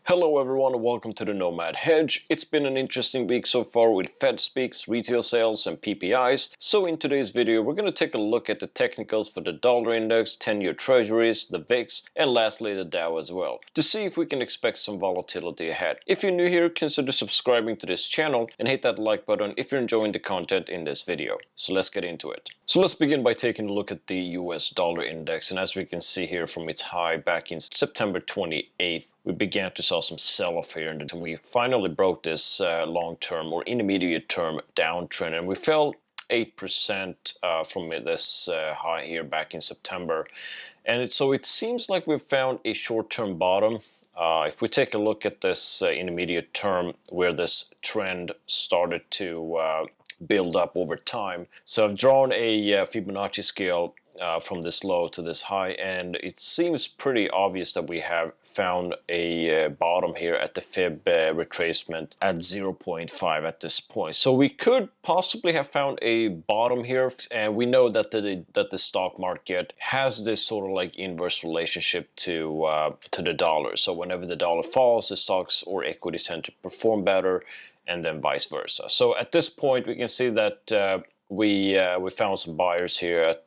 Hello everyone and welcome to the Nomad Hedge. It's been an interesting week so far with Fed speaks, retail sales and PPIs. So in today's video we're going to take a look at the technicals for the dollar index, 10-year treasuries, the VIX and lastly the Dow as well, to see if we can expect some volatility ahead. If you're new here, consider subscribing to this channel and hit that like button if you're enjoying the content in this video. So let's get into it. So let's begin by taking a look at the US dollar index, and as we can see here from its high back in September 28th, we began to saw some sell-off here and we finally broke this long-term or intermediate term downtrend, and we fell 8% from this high here back in September. And so it seems like we've found a short-term bottom. If we take a look at this intermediate term where this trend started to build up over time. So I've drawn a Fibonacci scale from this low to this high, and it seems pretty obvious that we have found a bottom here at the fib retracement at 0.5 at this point. So we could possibly have found a bottom here, and we know that the stock market has this sort of like inverse relationship to the dollar. So whenever the dollar falls, the stocks or equities tend to perform better, and then vice versa. So at this point we can see that we found some buyers here at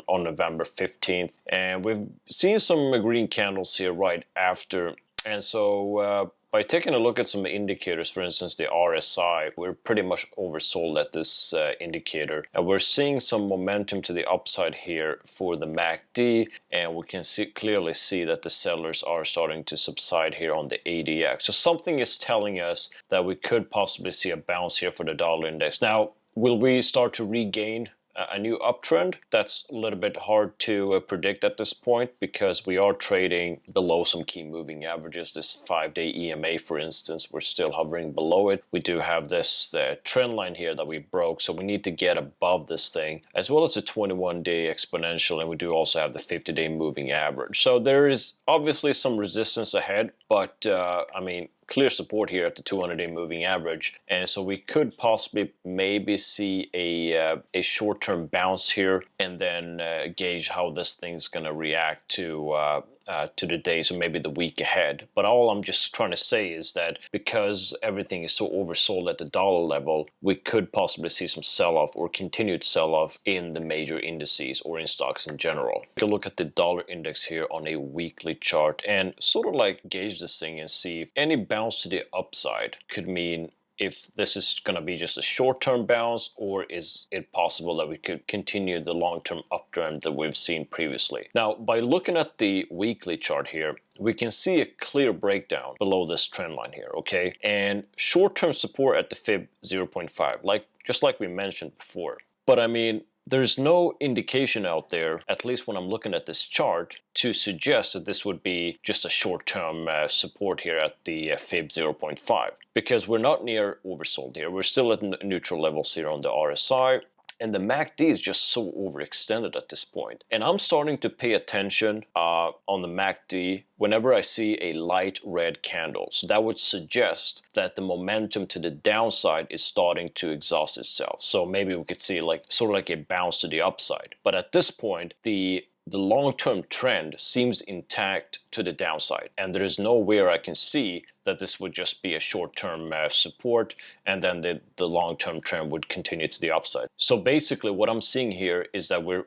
on November 15th, and we've seen some green candles here right after. And so by taking a look at some indicators, for instance the RSI, we're pretty much oversold at this indicator, and we're seeing some momentum to the upside here for the MACD, and we can clearly see that the sellers are starting to subside here on the ADX. So something is telling us that we could possibly see a bounce here for the dollar index. Now, will we start to regain a new uptrend? That's a little bit hard to predict at this point, because we are trading below some key moving averages. This 5-day EMA, for instance, we're still hovering below it. We do have this trend line here that we broke, so we need to get above this thing, as well as the 21-day exponential, and we do also have the 50-day moving average. So there is obviously some resistance ahead, but I mean, clear support here at the 200-day moving average, and so we could possibly maybe see a short-term bounce here, and then gauge how this thing's gonna react to the days or maybe the week ahead. But all I'm just trying to say is that because everything is so oversold at the dollar level, we could possibly see some sell-off or continued sell-off in the major indices or in stocks in general. Take a look at the dollar index here on a weekly chart and sort of like gauge this thing and see if any bounce to the upside could mean if this is going to be just a short-term bounce, or is it possible that we could continue the long-term uptrend that we've seen previously. Now, by looking at the weekly chart here, we can see a clear breakdown below this trend line here, okay? And short-term support at the fib 0.5, just like we mentioned before. But I mean, there's no indication out there, at least when I'm looking at this chart, to suggest that this would be just a short-term support here at the fib 0.5, because we're not near oversold here. We're still at neutral levels here on the RSI, and the MACD is just so overextended at this point. And I'm starting to pay attention on the MACD whenever I see a light red candle. So that would suggest that the momentum to the downside is starting to exhaust itself. So maybe we could see like sort of like a bounce to the upside. But at this point, the long-term trend seems intact to the downside, and there is nowhere I can see that this would just be a short-term support, and then the long-term trend would continue to the upside. So basically what I'm seeing here is that we're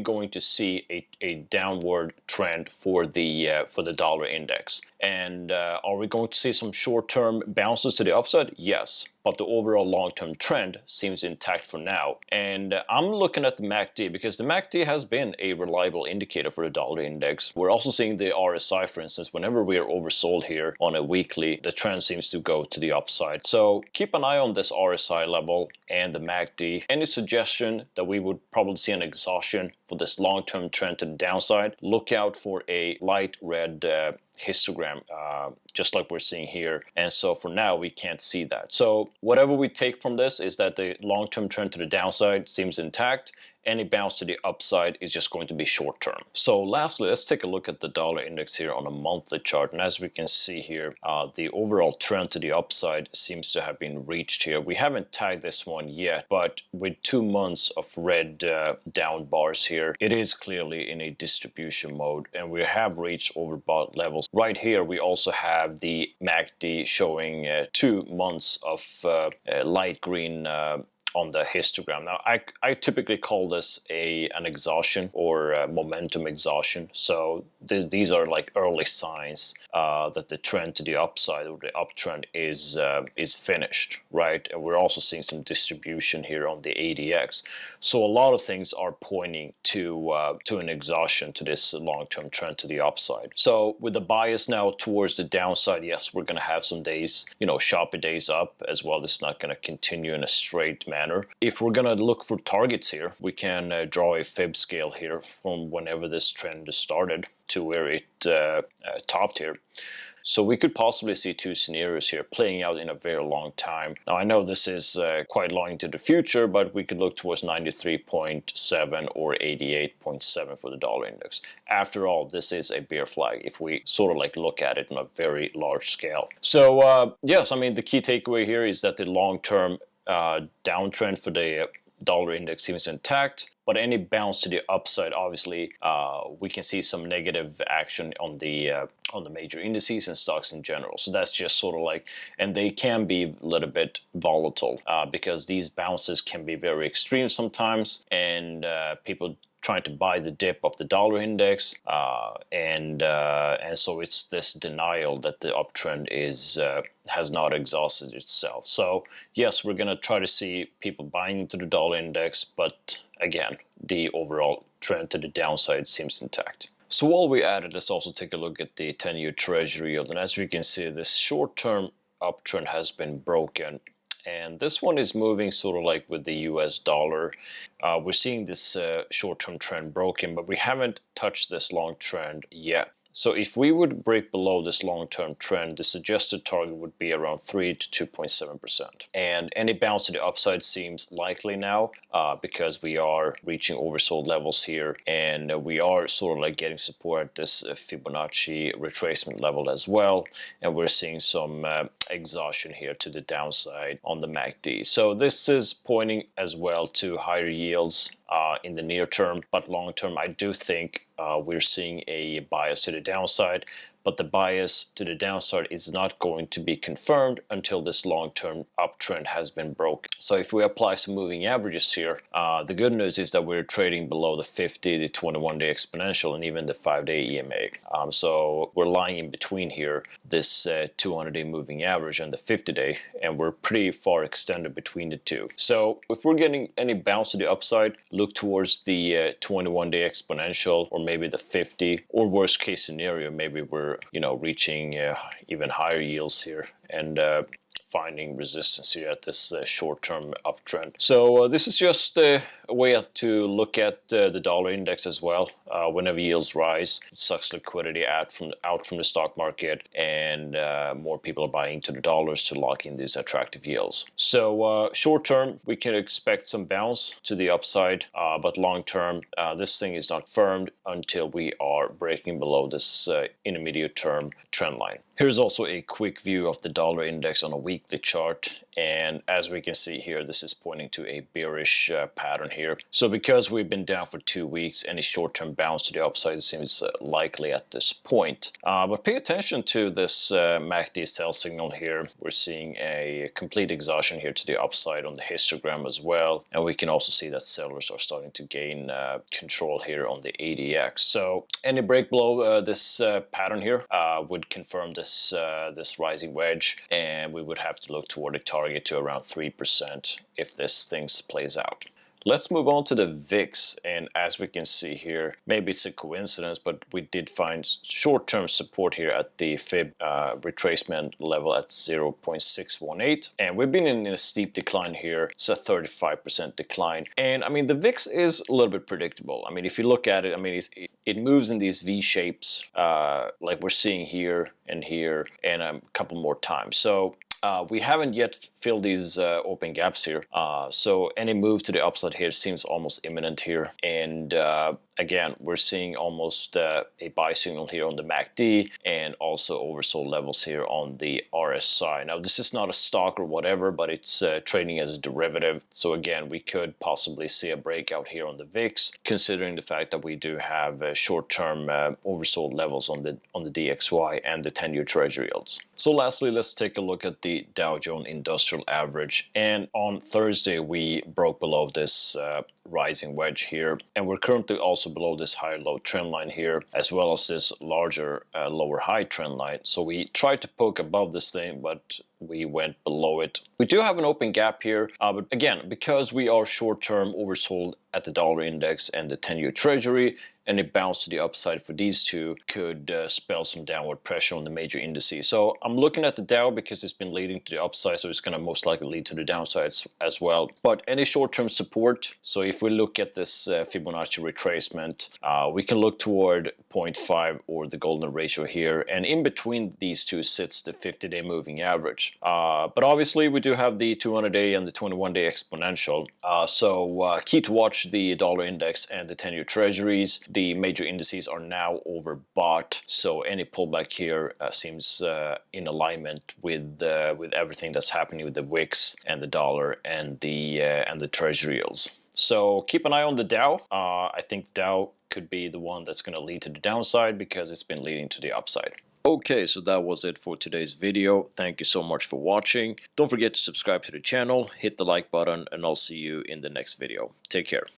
going to see a downward trend for the dollar index. And are we going to see some short-term bounces to the upside? Yes, but the overall long-term trend seems intact for now. And I'm looking at the MACD, because the MACD has been a reliable indicator for the dollar index. We're also seeing the RSI, for instance. Whenever we are oversold here on a weekly, the trend seems to go to the upside. So keep an eye on this RSI level and the MACD. Any suggestion that we would probably see an exhaustion for this long-term trend to the downside, look out for a light red histogram, just like we're seeing here. And so for now we can't see that. So whatever we take from this is that the long-term trend to the downside seems intact, any bounce to the upside is just going to be short term. So lastly, let's take a look at the dollar index here on a monthly chart. And as we can see here, the overall trend to the upside seems to have been reached here. We haven't tagged this one yet, but with 2 months of red down bars here, it is clearly in a distribution mode, and we have reached overbought levels. Right here, we also have the MACD showing 2 months of light green on the histogram. Now, I typically call this an exhaustion or momentum exhaustion. So these are like early signs that the trend to the upside or the uptrend is finished, right? And we're also seeing some distribution here on the ADX. So a lot of things are pointing to an exhaustion to this long-term trend to the upside. So with the bias now towards the downside, yes, we're going to have some days, choppy days up as well. This is not going to continue in a straight manner. If we're going to look for targets here, we can draw a fib scale here from whenever this trend started to where it topped here. So we could possibly see 2 scenarios here playing out in a very long time. Now, I know this is quite long into the future, but we could look towards 93.7 or 88.7 for the dollar index. After all, this is a bear flag if we sort of like look at it on a very large scale. So yes, I mean, the key takeaway here is that the long-term downtrend for the dollar index seems intact, but any bounce to the upside, obviously, we can see some negative action on the major indices and stocks in general. So that's just sort of like, and they can be a little bit volatile because these bounces can be very extreme sometimes, and people trying to buy the dip of the dollar index, and so it's this denial that the uptrend has not exhausted itself. So yes, we're gonna try to see people buying into the dollar index, but again, the overall trend to the downside seems intact. So while we added, let's also take a look at the 10-year treasury yield, and as we can see, this short-term uptrend has been broken. And this one is moving sort of like with the US dollar. We're seeing this short-term trend broken, but we haven't touched this long trend yet. So if we would break below this long-term trend, the suggested target would be around 3 to 2.7%. And any bounce to the upside seems likely now because we are reaching oversold levels here, and we are sort of like getting support at this Fibonacci retracement level as well. And we're seeing some exhaustion here to the downside on the MACD. So this is pointing as well to higher yields in the near term, but long term, I do think we're seeing a bias to the downside, but the bias to the downside is not going to be confirmed until this long-term uptrend has been broken. So if we apply some moving averages here, the good news is that we're trading below the 50, the 21-day exponential, and even the 5-day EMA. So we're lying in between here, this 200-day moving average and the 50-day, and we're pretty far extended between the two. So if we're getting any bounce to the upside, look towards the 21-day exponential, or maybe the 50, or worst case scenario, maybe we're reaching even higher yields here and finding resistance here at this short-term uptrend. So this is just a way to look at the dollar index as well. Whenever yields rise, it sucks liquidity out from the stock market, and more people are buying into the dollars to lock in these attractive yields. So short-term, we can expect some bounce to the upside, but long-term, this thing is not firmed until we are breaking below this intermediate-term trend line. Here's also a quick view of the dollar index on a weekly chart, and as we can see here, this is pointing to a bearish pattern here. So because we've been down for 2 weeks, any short-term bounce to the upside seems likely at this point. But pay attention to this MACD sell signal here. We're seeing a complete exhaustion here to the upside on the histogram as well, and we can also see that sellers are starting to gain control here on the ADX. So any break below this pattern here would confirm this rising wedge, and we would have to look toward a target to around 3% if this thing plays out. Let's move on to the VIX, and as we can see here, maybe it's a coincidence, but we did find short-term support here at the fib retracement level at 0.618, and we've been in a steep decline here. It's a 35% decline, and I mean the VIX is a little bit predictable. I mean, if you look at it, I mean it moves in these V shapes like we're seeing here and a couple more times. So we haven't yet filled these open gaps here, so any move to the upside here seems almost imminent here. And again, we're seeing almost a buy signal here on the MACD, and also oversold levels here on the RSI. Now this is not a stock or whatever, but it's trading as a derivative, so again we could possibly see a breakout here on the VIX, considering the fact that we do have short-term oversold levels on the DXY and the 10-year treasury yields. So lastly, let's take a look at the Dow Jones Industrial Average, and on Thursday we broke below this rising wedge here, and we're currently also below this higher low trend line here, as well as this larger lower high trend line. So we tried to poke above this thing, but we went below it. We do have an open gap here, but again, because we are short-term oversold at the dollar index and the 10-year treasury, and a bounce to the upside for these two could spell some downward pressure on the major indices. So I'm looking at the Dow because it's been leading to the upside, so it's going to most likely lead to the downside as well. But any short-term support, so if we look at this Fibonacci retracement, we can look toward 0.5 or the golden ratio here, and in between these two sits the 50-day moving average. But obviously we do have the 200-day and the 21-day exponential, so key to watch the dollar index and the 10-year treasuries. The major indices are now overbought, so any pullback here seems in alignment with everything that's happening with the VIX and the dollar and the treasury yields. So keep an eye on the Dow. I think the Dow could be the one that's going to lead to the downside because it's been leading to the upside. Okay, so that was it for today's video. Thank you so much for watching. Don't forget to subscribe to the channel, hit the like button, and I'll see you in the next video. Take care.